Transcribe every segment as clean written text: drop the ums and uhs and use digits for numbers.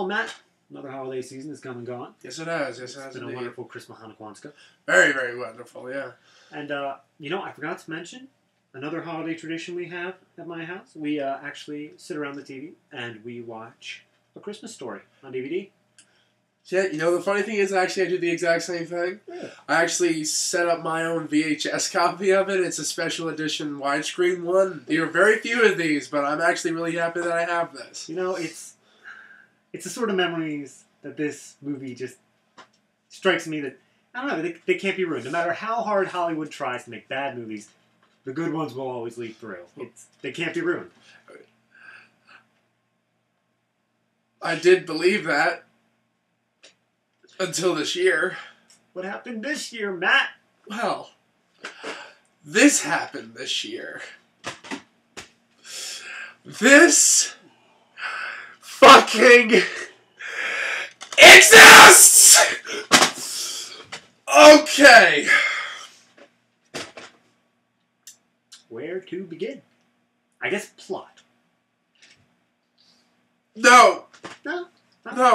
Well, Matt, another holiday season has come and gone. Yes, it has. Yes, it has. It's been indeed. a wonderful Christmas Hanukkah. Very, very wonderful. Yeah. And I forgot to mention another holiday tradition we have at my house. We actually sit around the TV and we watch A Christmas Story on DVD. Yeah, the funny thing is, I do the exact same thing. Yeah. I actually set up my own VHS copy of it. It's a special edition widescreen one. There are very few of these, but I'm actually really happy that I have this. It's the sort of memories that this movie just strikes me that, I don't know, they can't be ruined. No matter how hard Hollywood tries to make bad movies, the good ones will always lead through. They can't be ruined. I did believe that. Until this year. What happened this year, Matt? Well, this happened this year. This fucking exists! Okay. Where to begin? I guess plot. No. No,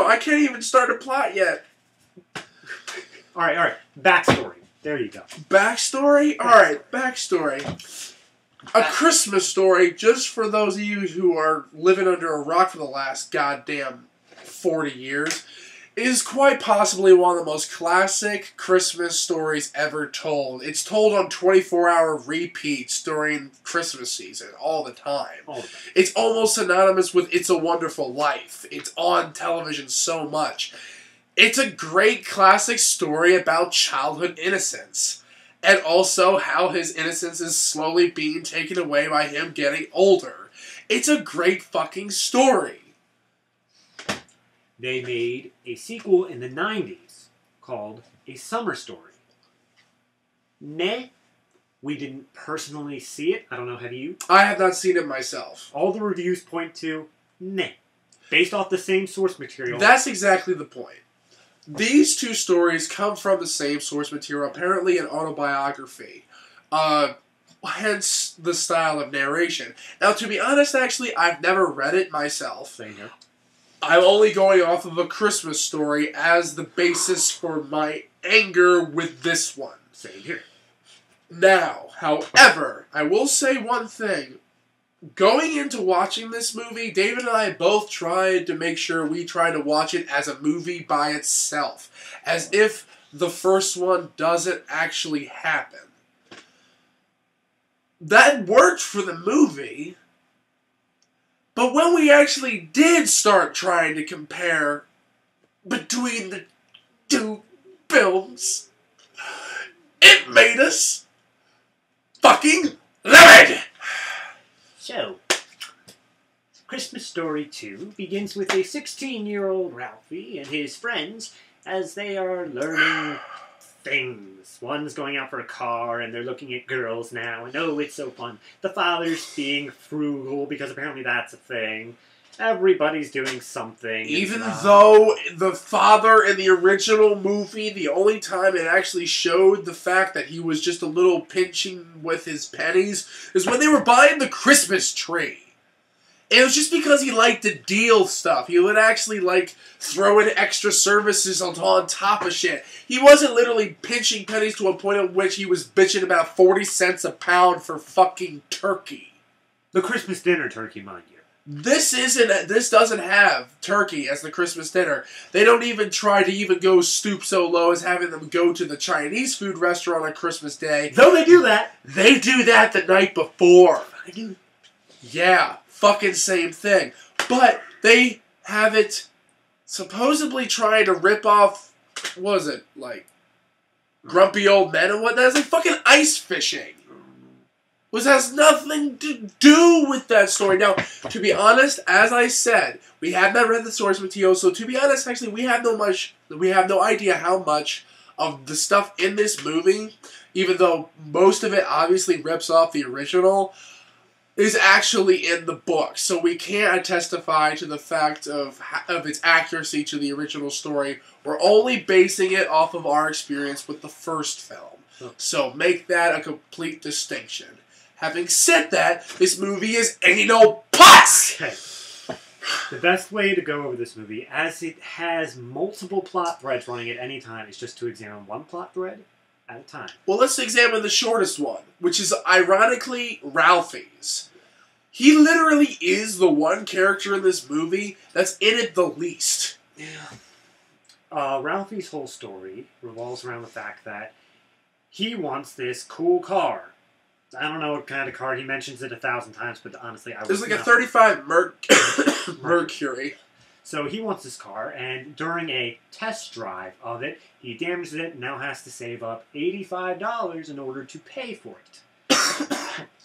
I can't even start a plot yet. All right. Backstory. There you go. Backstory? Alright, backstory. A Christmas Story, just for those of you who are living under a rock for the last goddamn 40 years, is quite possibly one of the most classic Christmas stories ever told. It's told on 24-hour repeats during Christmas season, all the time. It's almost synonymous with It's a Wonderful Life. It's on television so much. It's a great classic story about childhood innocence. And also how his innocence is slowly being taken away by him getting older. It's a great fucking story. They made a sequel in the 90s called A Summer Story. We didn't personally see it. I don't know, have you? I have not seen it myself. All the reviews point to based off the same source material. That's exactly the point. These two stories come from the same source material, apparently an autobiography. Hence the style of narration. Now, to be honest, actually, I've never read it myself. Same here. I'm only going off of A Christmas Story as the basis for my anger with this one. Same here. Now, however, I will say one thing. Going into watching this movie, David and I both tried to make sure we tried to watch it as a movie by itself. As if the first one doesn't actually happen. That worked for the movie. But when we actually did start trying to compare between the two films, it made us fucking livid! So, Christmas Story 2 begins with a 16-year-old Ralphie and his friends as they are learning things. One's going out for a car and they're looking at girls now and oh, it's so fun. The father's being frugal because apparently that's a thing. Everybody's doing something. Even though the father in the original movie, the only time it actually showed the fact that he was just a little pinching with his pennies is when they were buying the Christmas tree. It was just because he liked to deal stuff. He would actually, throw in extra services on top of shit. He wasn't literally pinching pennies to a point at which he was bitching about 40 cents a pound for fucking turkey. The Christmas dinner turkey, mind you. This doesn't have turkey as the Christmas dinner. They don't even try to go stoop so low as having them go to the Chinese food restaurant on Christmas Day. Though they do that. They do that the night before. I do. Yeah, fucking same thing. But they have it supposedly trying to rip off, what was it, Grumpy Old Men and whatnot. It's like fucking ice fishing. Which has nothing to do with that story. Now, to be honest, as I said, we have not read the source material, so to be honest, actually, we have no idea how much of the stuff in this movie, even though most of it obviously rips off the original, is actually in the book. So we can't testify to the fact of its accuracy to the original story. We're only basing it off of our experience with the first film. So make that a complete distinction. Having said that, this movie is anal putz! Okay. The best way to go over this movie, as it has multiple plot threads running at any time, is just to examine one plot thread at a time. Well, let's examine the shortest one, which is ironically Ralphie's. He literally is the one character in this movie that's in it the least. Yeah. Ralphie's whole story revolves around the fact that he wants this cool car. I don't know what kind of car. He mentions it 1,000 times, but honestly, There's like a 35 Mercury. So he wants this car, and during a test drive of it, he damages it and now has to save up $85 in order to pay for it.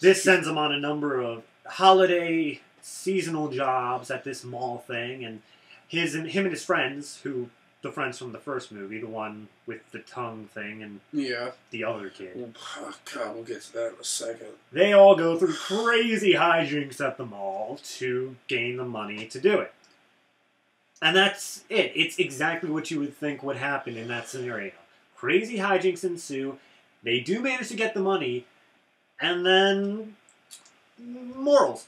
This sends him on a number of holiday seasonal jobs at this mall thing, and him and his friends, the friends from the first movie, the one with the tongue thing and the other kid. Oh, God, we'll get to that in a second. They all go through crazy hijinks at the mall to gain the money to do it. And that's it. It's exactly what you would think would happen in that scenario. Crazy hijinks ensue. They do manage to get the money, and then morals.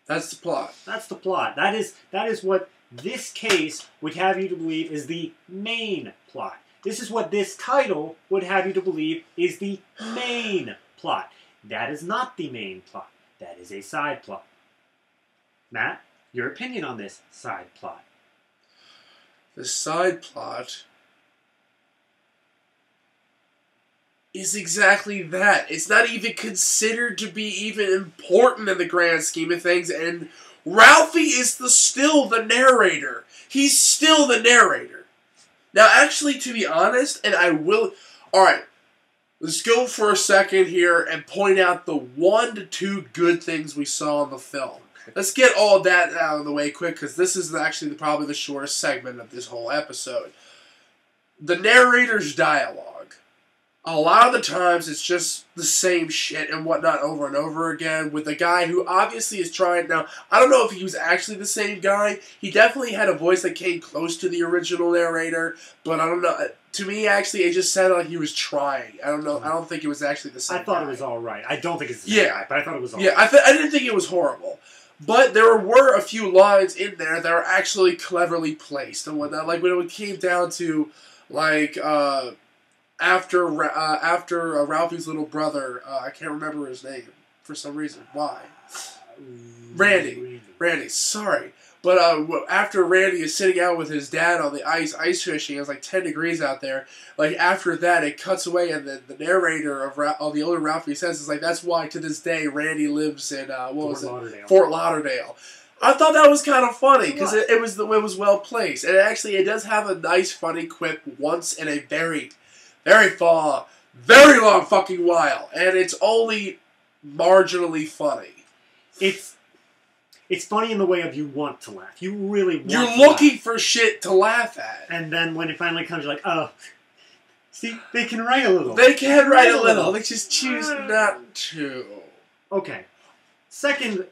That's the plot. That's the plot. That is what this case would have you to believe is the main plot. This is what this title would have you to believe is the main plot. That is not the main plot. That is a side plot. Matt, your opinion on this side plot? The side plot is exactly that. It's not even considered to be even important in the grand scheme of things, and Ralphie is still the narrator. He's still the narrator. Now, actually, to be honest, and I will... Alright, let's go for a second here and point out the 1 to 2 good things we saw in the film. Let's get all that out of the way quick, because this is actually probably the shortest segment of this whole episode. The narrator's dialogue. A lot of the times, it's just the same shit and whatnot over and over again with a guy who obviously is trying... Now, I don't know if he was actually the same guy. He definitely had a voice that came close to the original narrator, but I don't know. To me, actually, it just sounded like he was trying. I don't know. I don't think it was actually the same I thought guy. it was alright. I don't think it's the same guy, but I thought it was alright. Yeah, I didn't think it was horrible. But there were a few lines in there that are actually cleverly placed and whatnot. Like, when it came down to, like, after Ralphie's little brother, I can't remember his name for some reason. Why? Randy, sorry. But after Randy is sitting out with his dad on the ice fishing, it's like 10 degrees out there. Like, after that, it cuts away, and the narrator of the older Ralphie says, it's like, that's why, to this day, Randy lives in, Fort Lauderdale. I thought that was kind of funny, because it was well placed. And it does have a nice, funny quip once in a very, very long fucking while. And it's only marginally funny. It's funny in the way of you want to laugh. You really want to laugh. You're looking for shit to laugh at. And then when it finally comes, you're like, oh, see, they can write a little. They can write a little. They just choose not to. Okay. Second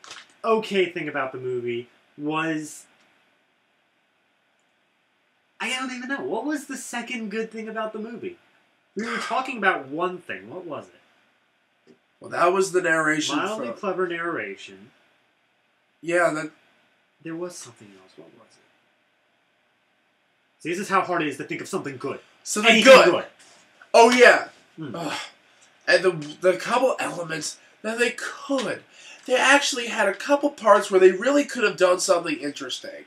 okay thing about the movie was... I don't even know. What was the second good thing about the movie? We were talking about one thing. What was it? Well, that was the narration. Mildly clever narration. Yeah, there was something else. What was it? See, this is how hard it is to think of something good. Something good. Oh, yeah. And the couple elements that they could. They actually had a couple parts where they really could have done something interesting.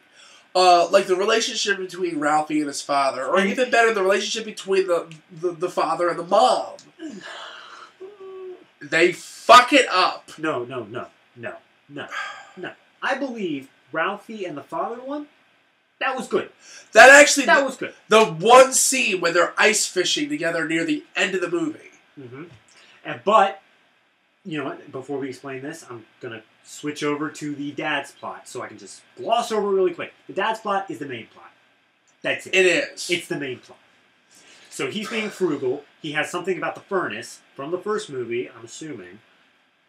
Like the relationship between Ralphie and his father. Or even better, the relationship between the father and the mom. They fuck it up. No. I believe Ralphie and the father one, that was good. That was good. The one scene where they're ice fishing together near the end of the movie. Mm-hmm. But, you know what, before we explain this, I'm going to switch over to the dad's plot, so I can just gloss over really quick. The dad's plot is the main plot. That's it. It is. It's the main plot. So he's being frugal. He has something about the furnace from the first movie, I'm assuming.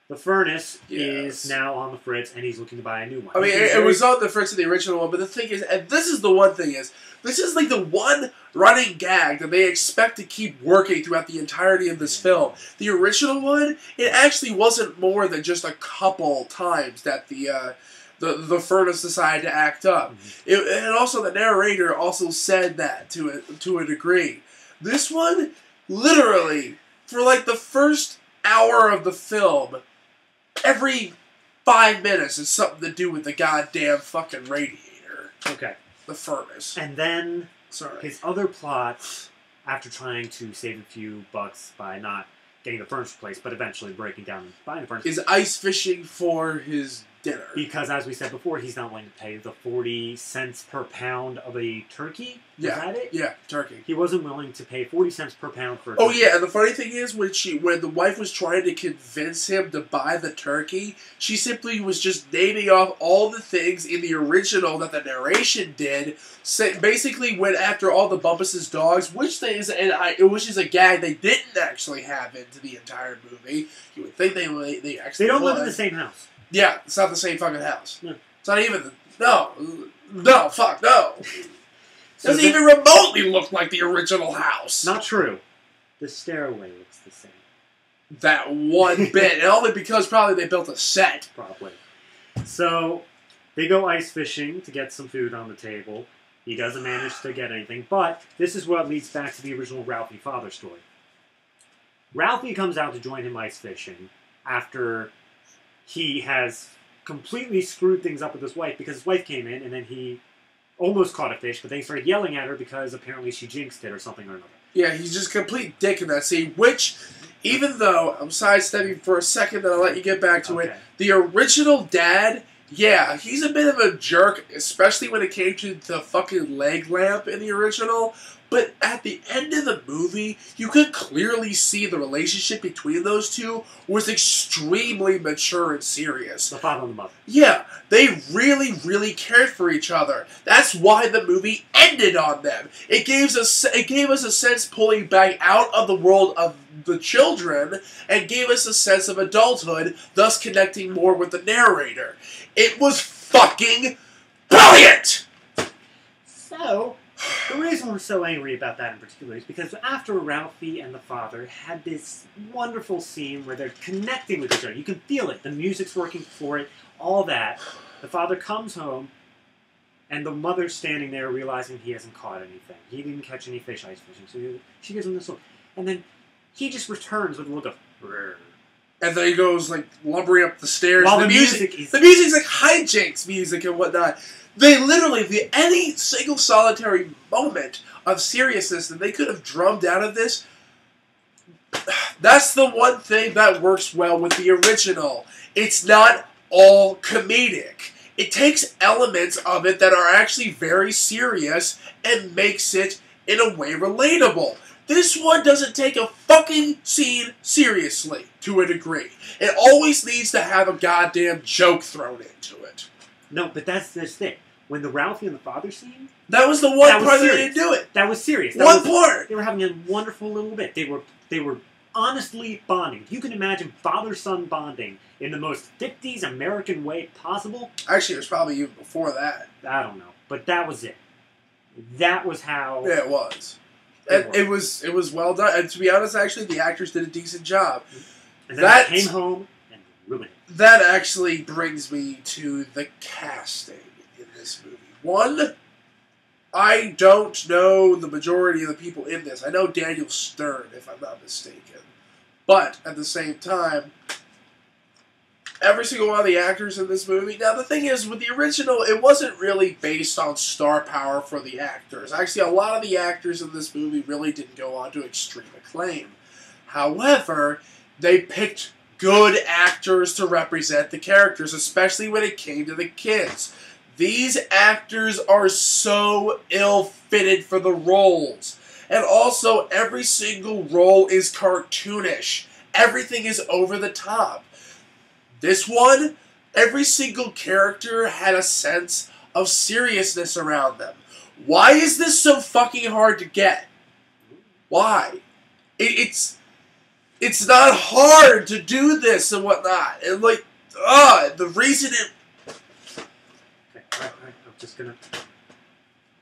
The furnace is now on the fritz, and he's looking to buy a new one. I mean, it was on the fritz of the original one, but the thing is, and this is the one thing is, this is like the one running gag that they expect to keep working throughout the entirety of this film. The original one, it actually wasn't more than just a couple times that the the furnace decided to act up. And also the narrator also said that to a degree. This one, literally, for like the first hour of the film, every 5 minutes is something to do with the goddamn fucking radiator. Okay. The furnace. And then Sorry. his other plots, after trying to save a few bucks by not getting the furnace replaced, but eventually breaking down and buying the furnace, Is ice fishing for his dinner. because, as we said before, he's not willing to pay the 40 cents per pound of a turkey. Was Yeah. that it? Yeah, turkey. He wasn't willing to pay 40 cents per pound for a Oh turkey. yeah, and the funny thing is when the wife was trying to convince him to buy the turkey, she simply was just naming off all the things in the original that the narration did. Basically went after all the Bumpus's dogs, which is a gag they didn't actually have into the entire movie. You would think they actually They don't would. live in the same house. Yeah, it's not the same fucking house. No. It's not even fuck no. So Doesn't even remotely look like the original house. Not true. The stairway looks the same. That one bit, and only because probably they built a set. Probably. So, they go ice fishing to get some food on the table. He doesn't manage to get anything, but this is what leads back to the original Ralphie father story. Ralphie comes out to join him ice fishing after he has completely screwed things up with his wife, because his wife came in and then he almost caught a fish, but then he started yelling at her because apparently she jinxed it or something or another. Yeah, he's just a complete dick in that scene, which, even though I'm sidestepping for a second, then I'll let you get back to it. The original dad, yeah, he's a bit of a jerk, especially when it came to the fucking leg lamp in the original. But at the end of the movie, you could clearly see the relationship between those two was extremely mature and serious. The father and the mother. Yeah, they really, really cared for each other. That's why the movie ended on them. It gave us a sense pulling back out of the world of the children and gave us a sense of adulthood, thus connecting more with the narrator. It was fucking brilliant! So, the reason we're so angry about that in particular is because after Ralphie and the father had this wonderful scene where they're connecting with each other, you can feel it, the music's working for it, all that. The father comes home, and the mother's standing there realizing he hasn't caught anything. He didn't catch any fish ice fishing, so she gives him this look. And then he just returns with a look of, "Rrr." And then he goes, like, lumbering up the stairs. While the music's like hijinks music and whatnot. They literally, any single solitary moment of seriousness that they could have drummed out of this, that's the one thing that works well with the original. It's not all comedic. It takes elements of it that are actually very serious and makes it, in a way, relatable. This one doesn't take a fucking scene seriously, to a degree. It always needs to have a goddamn joke thrown into it. No, but that's this thing. When the Ralphie and the father scene, That was the one part that they didn't do it. that was serious. One part! They were having a wonderful little bit. They were honestly bonding. You can imagine father-son bonding in the most 50s American way possible. Actually, it was probably even before that. I don't know. But that was it. That was how... Yeah, it was. And it was well done. And to be honest, actually, the actors did a decent job. And then they came home and ruined it. That actually brings me to the casting in this movie. One, I don't know the majority of the people in this. I know Daniel Stern, if I'm not mistaken. But, at the same time, every single one of the actors in this movie... Now, the thing is, with the original, it wasn't really based on star power for the actors. Actually, a lot of the actors in this movie really didn't go on to extreme acclaim. However, they picked good actors to represent the characters, especially when it came to the kids. These actors are so ill-fitted for the roles. And also, every single role is cartoonish. Everything is over the top. This one, every single character had a sense of seriousness around them. Why is this so fucking hard to get? Why? It's not hard to do this and whatnot. And the reason it... Okay, alright, I'm just gonna...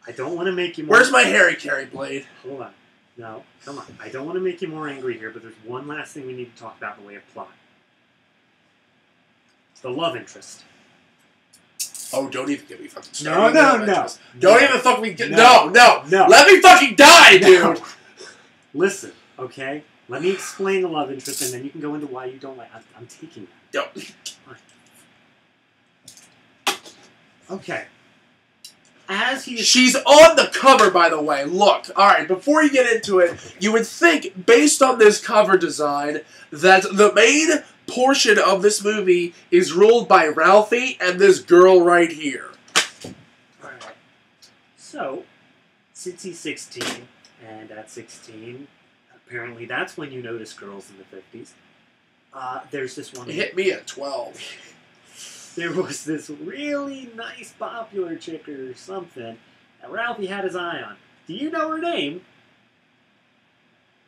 I don't want to make you more... Where's my Harry Carey blade? Hold on. No, come on. I don't want to make you more angry here, but there's one last thing we need to talk about in the way of plot. The love interest. Oh, don't even get me fucking started. No. Don't even fucking get... No. No. Let me fucking die, dude! Listen, okay? Let me explain the love interest, and then you can go into why you don't like... I'm taking that. Okay. As he... She's on the cover, by the way. Look, alright, before you get into it, you would think, based on this cover design, that the main portion of this movie is ruled by Ralphie and this girl right here. Alright. So, since he's 16, and at 16, apparently that's when you notice girls in the 50s, there's this one... It hit me at 12. There was this really nice popular chick or something that Ralphie had his eye on. Do you know her name?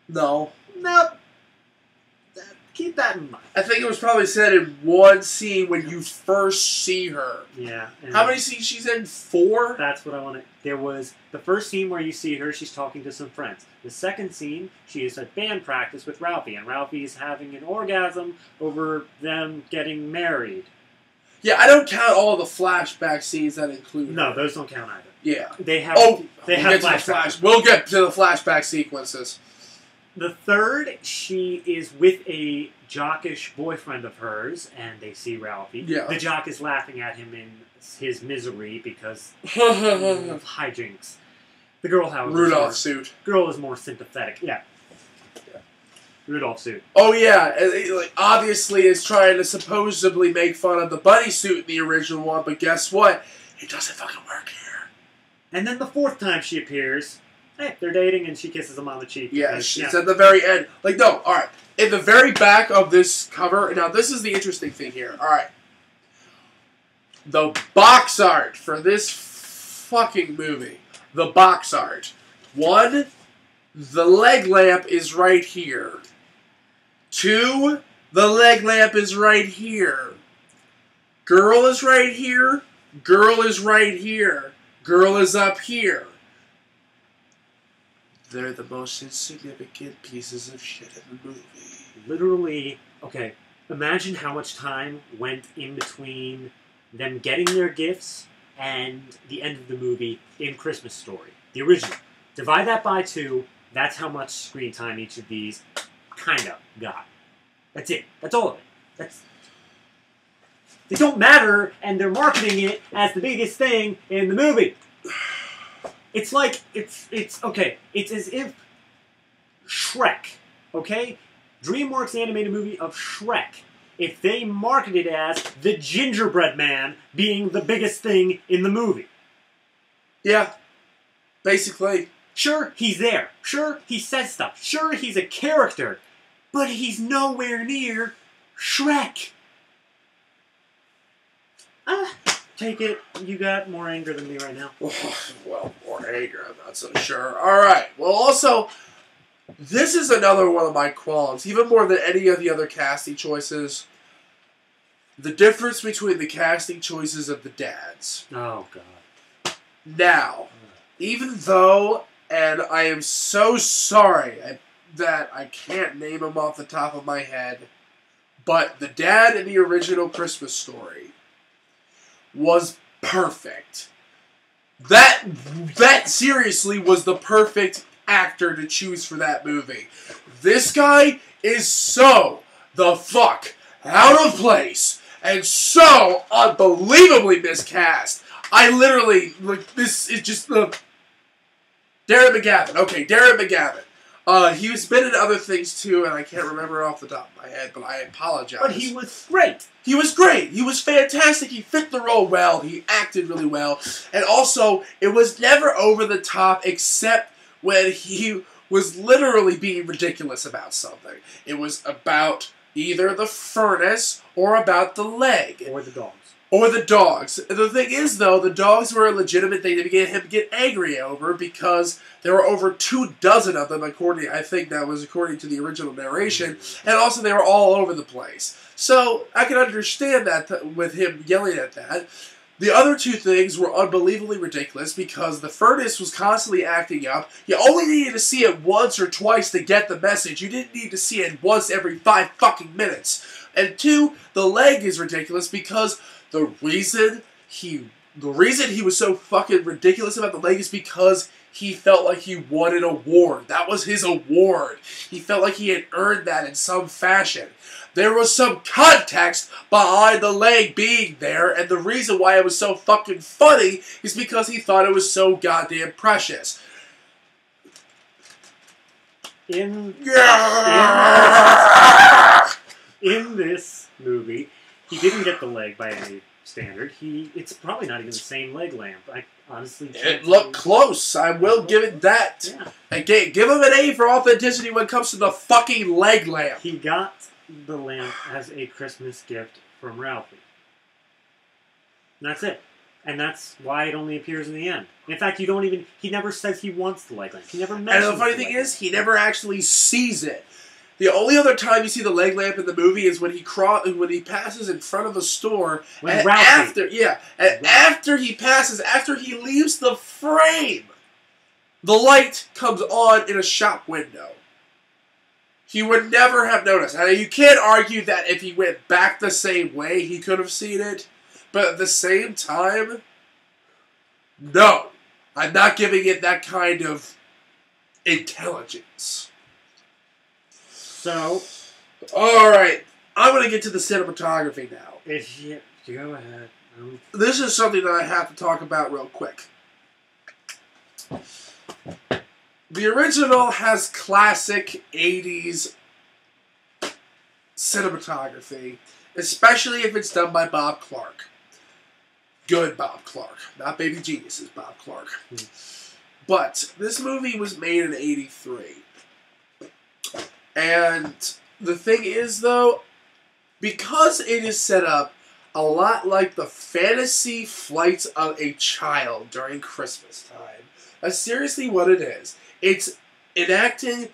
No. Nope. Keep that in mind. I think it was probably said in one scene when you first see her. Yeah. How many scenes she's in? 4? That's what I wanted. There was the first scene where you see her, she's talking to some friends. The second scene, she is at band practice with Ralphie, and Ralphie's having an orgasm over them getting married. Yeah, I don't count all the flashback scenes that include. No, those don't count either. Yeah. They have. They have flashbacks. We'll get to the flashback sequences. The third, she is with a jockish boyfriend of hers, and they see Ralphie. Yeah. The jock is laughing at him in his misery because of hijinks. The girl, however, Rudolph suit. Girl is more sympathetic. Yeah. Rudolph suit. Oh yeah, like, obviously is trying to supposedly make fun of the bunny suit in the original one, but guess what? It doesn't fucking work here. And then the fourth time she appears, hey, they're dating, and she kisses him on the cheek. Yeah, it's at the very end. Like, no, alright. In the very back of this cover, now this is the interesting thing here. Alright. The box art for this fucking movie. The box art. 1, the leg lamp is right here. 2, the leg lamp is right here. Girl is right here. Girl is right here. Girl is up here. They're the most insignificant pieces of shit in the movie. Literally, okay, imagine how much time went in between them getting their gifts and the end of the movie in Christmas Story, the original. Divide that by 2, that's how much screen time each of these kind of got. That's it. That's all of it. They don't matter, and they're marketing it as the biggest thing in the movie. It's like, it's okay, it's as if Shrek, okay? DreamWorks animated movie of Shrek, if they marketed it as the gingerbread man being the biggest thing in the movie. Yeah, basically. Sure, he's there. Sure, he says stuff. Sure, he's a character. But he's nowhere near Shrek. Take it. You got more anger than me right now. Well, more anger, I'm not so sure. Alright, well also, this is another one of my qualms, even more than any of the other casting choices. The difference between the casting choices of the dads. Oh, God. Now, even though, and I am so sorry that I can't name them off the top of my head, but the dad in the original Christmas Story was perfect. That seriously was the perfect actor to choose for that movie. This guy is so the fuck out of place and so unbelievably miscast. I literally, like, this is just the... Darren McGavin. Okay, Darren McGavin. He's been in other things too, and I can't remember off the top of my head, but I apologize. But he was great. He was great. He was fantastic. He fit the role well. He acted really well. And also, it was never over the top except when he was literally being ridiculous about something. It was about either the furnace or about the leg. Or the dogs. Or the dogs. The thing is, though, the dogs were a legitimate thing to get him to get angry over because there were over 24 of them, I think that was according to the original narration, and also they were all over the place. So, I can understand that with him yelling at that. The other 2 things were unbelievably ridiculous because the furnace was constantly acting up. You only needed to see it once or twice to get the message. You didn't need to see it once every 5 fucking minutes. And 2, the leg is ridiculous because the reason The reason he was so fucking ridiculous about the leg is because he felt like he won an award. That was his award. He felt like he had earned that in some fashion. There was some context behind the leg being there, and the reason why it was so fucking funny is because he thought it was so goddamn precious. In this movie, he didn't get the leg by any standard. It's probably not even the same leg lamp. I honestly can't. It looked close. I will give it that. Yeah. Again, give him an A for authenticity when it comes to the fucking leg lamp. He got the lamp as a Christmas gift from Ralphie. And that's it. And that's why it only appears in the end. In fact, he never says he wants the leg lamp. He never mentions it. And the funny thing is, he never actually sees it. The only other time you see the leg lamp in the movie is when he passes in front of a store. When Ralphie. After he passes, after he leaves the frame, the light comes on in a shop window. He would never have noticed. Now, you can't argue that if he went back the same way, he could have seen it. But at the same time, no. I'm not giving it that kind of intelligence. So, alright. I'm going to get to the cinematography now. Go ahead. This is something that I have to talk about real quick. The original has classic 80s cinematography, especially if it's done by Bob Clark. Good Bob Clark. Not Baby Genius's Bob Clark. But this movie was made in 83. And the thing is, though, because it is set up a lot like the fantasy flights of a child during Christmas time, that's seriously what it is. It's enacting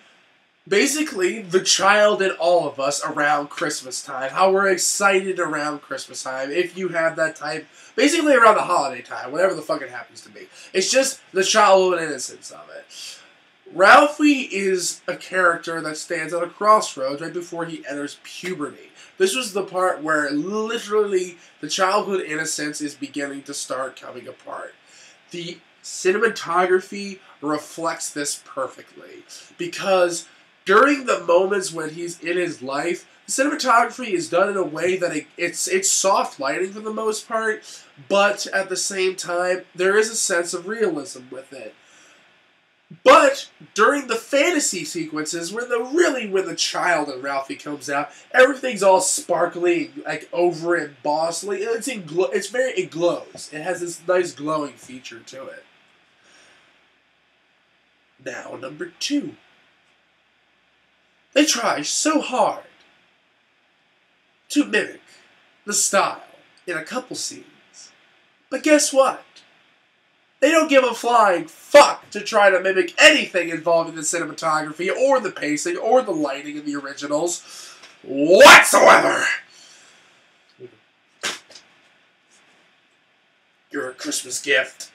basically the child in all of us around Christmas time. How we're excited around Christmas time. If you have that type, basically around the holiday time, whatever the fuck it happens to be. It's just the childhood innocence of it. Ralphie is a character that stands at a crossroads right before he enters puberty. This was the part where literally the childhood innocence is beginning to start coming apart. The cinematography reflects this perfectly because during the moments when he's in his life, the cinematography is done in a way that it's soft lighting for the most part, but at the same time, there is a sense of realism with it. But during the fantasy sequences, when the child and Ralphie comes out, everything's all sparkly, like over embossed. Like, it glows. It has this nice glowing feature to it. Now, number 2. They try so hard to mimic the style in a couple scenes. But guess what? They don't give a flying fuck to try to mimic anything involving the cinematography or the pacing or the lighting in the originals whatsoever. You're a Christmas gift.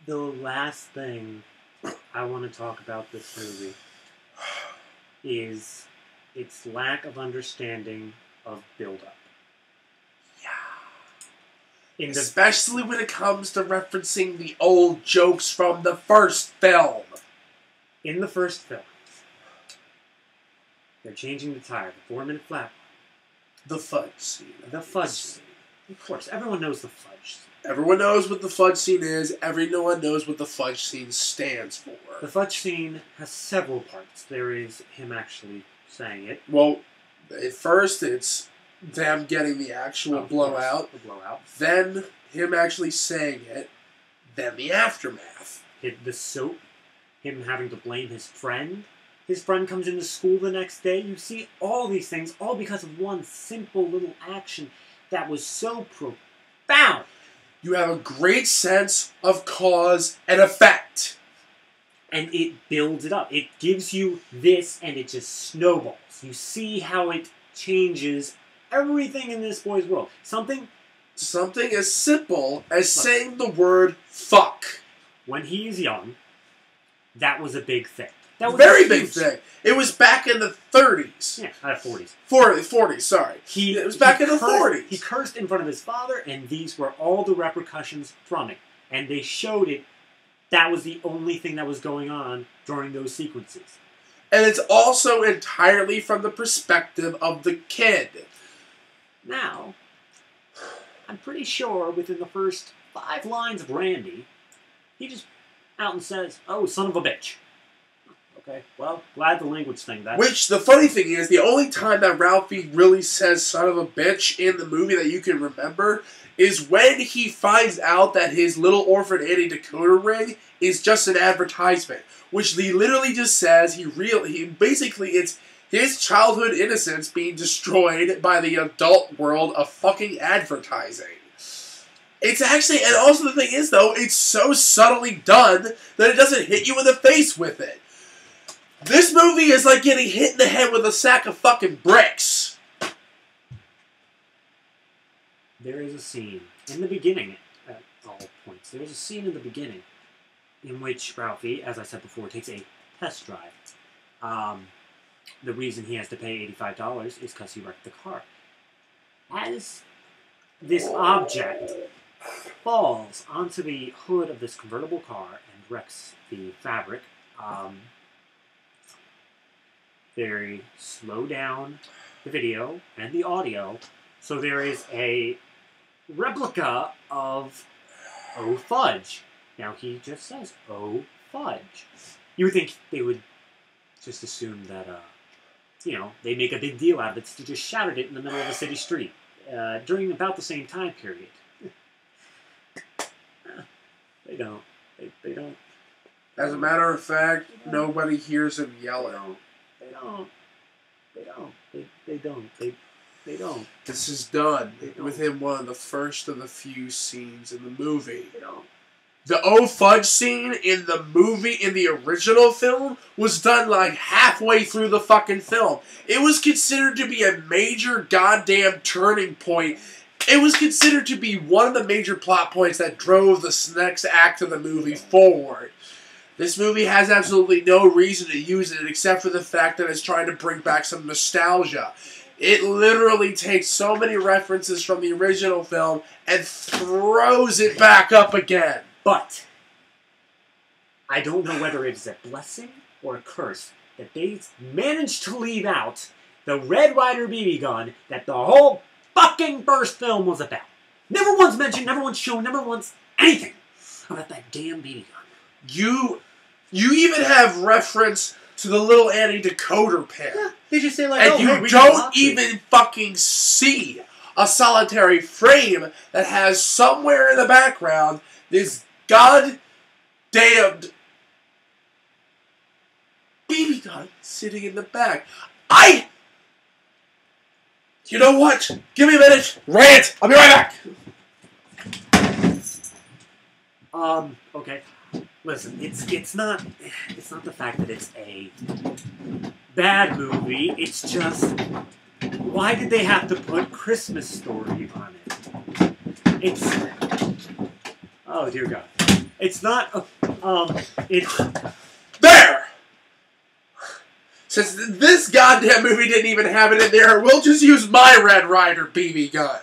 The last thing I want to talk about this movie is its lack of understanding of build-up. Especially when it comes to referencing the old jokes from the first film. In the first film, they're changing the tire, the 4-minute flat. The fudge scene. The fudge scene. Of course, everyone knows the fudge scene. Everyone knows what the fudge scene is. Everyone knows what the fudge scene stands for. The fudge scene has several parts. There is him actually saying it. Well, at first it's them getting the actual blowout. The blowout. Then him actually saying it. Then the aftermath. The soap. Him having to blame his friend. His friend comes into school the next day. You see all these things, all because of one simple little action that was so profound. You have a great sense of cause and effect. And it builds it up. It gives you this, and it just snowballs. You see how it changes everything in this boy's world. Something as simple as saying the word fuck. When he's young, that was a big thing. That was Very a big huge thing. It was back in the 30s. Yeah, 40s. 40s, sorry. It was back in the 40s. He cursed in front of his father, and these were all the repercussions from it. And they showed it. That was the only thing that was going on during those sequences. And it's also entirely from the perspective of the kid. Now, I'm pretty sure within the first 5 lines of Randy, he just out and says, "Oh, son of a bitch." Okay, well, glad the language thing. Which, the funny thing is, the only time that Ralphie really says son of a bitch in the movie that you can remember is when he finds out that his little orphan Annie decoder ring is just an advertisement. Which he literally just says basically it's his childhood innocence being destroyed by the adult world of fucking advertising. It's actually, and also the thing is though, it's so subtly done that it doesn't hit you in the face with it. This movie is like getting hit in the head with a sack of fucking bricks. There is a scene in the beginning, at all points, there is a scene in the beginning in which Ralphie, as I said before, takes a test drive. The reason he has to pay $85 is because he wrecked the car. As this object falls onto the hood of this convertible car and wrecks the fabric, they slow down the video and the audio, so there is a replica of Oh Fudge. Now he just says, "Oh Fudge." You would think they would just assume that, they make a big deal out of it to just shout it in the middle of a city street during about the same time period. They don't. They don't. As a matter of fact, nobody hears him yelling. They don't. This is done with him one of the first of the few scenes in the movie. They don't. The Oh Fudge scene in the movie, in the original film, was done like halfway through the fucking film. It was considered to be a major goddamn turning point. It was considered to be one of the major plot points that drove the next act of the movie forward. This movie has absolutely no reason to use it except for the fact that it's trying to bring back some nostalgia. It literally takes so many references from the original film and throws it back up again. But I don't know whether it is a blessing or a curse that they managed to leave out the Red Ryder BB gun that the whole fucking first film was about. Never once mentioned, never once shown, never once anything about that damn BB gun. You even have reference to the little Annie decoder pin. Yeah, they just say like, and oh, you hey, we don't even fucking see a solitary frame that has somewhere in the background this goddamned BB gun sitting in the back. You know what? Give me a minute. Rant. I'll be right back. Okay. Listen, it's not the fact that it's a bad movie. It's just, why did they have to put Christmas Story on it? It's, oh dear God. It's not, it's... There! Since this goddamn movie didn't even have it in there, we'll just use my Red Ryder BB gun.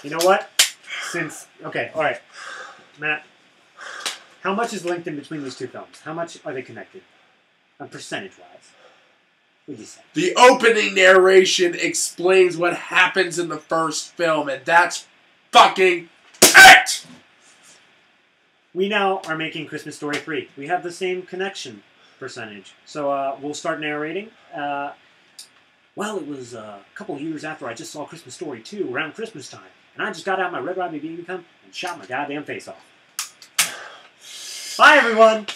You know what? Okay, alright. Matt, how much is linked in between these two films? How much are they connected? Percentage-wise. What do you say? The opening narration explains what happens in the first film, and that's fucking it! We now are making Christmas Story 3. We have the same connection percentage. So we'll start narrating. Well, it was a couple years after I just saw Christmas Story 2 around Christmas time. And I just got out my Red Ryder BB gun and shot my goddamn face off. Bye, everyone!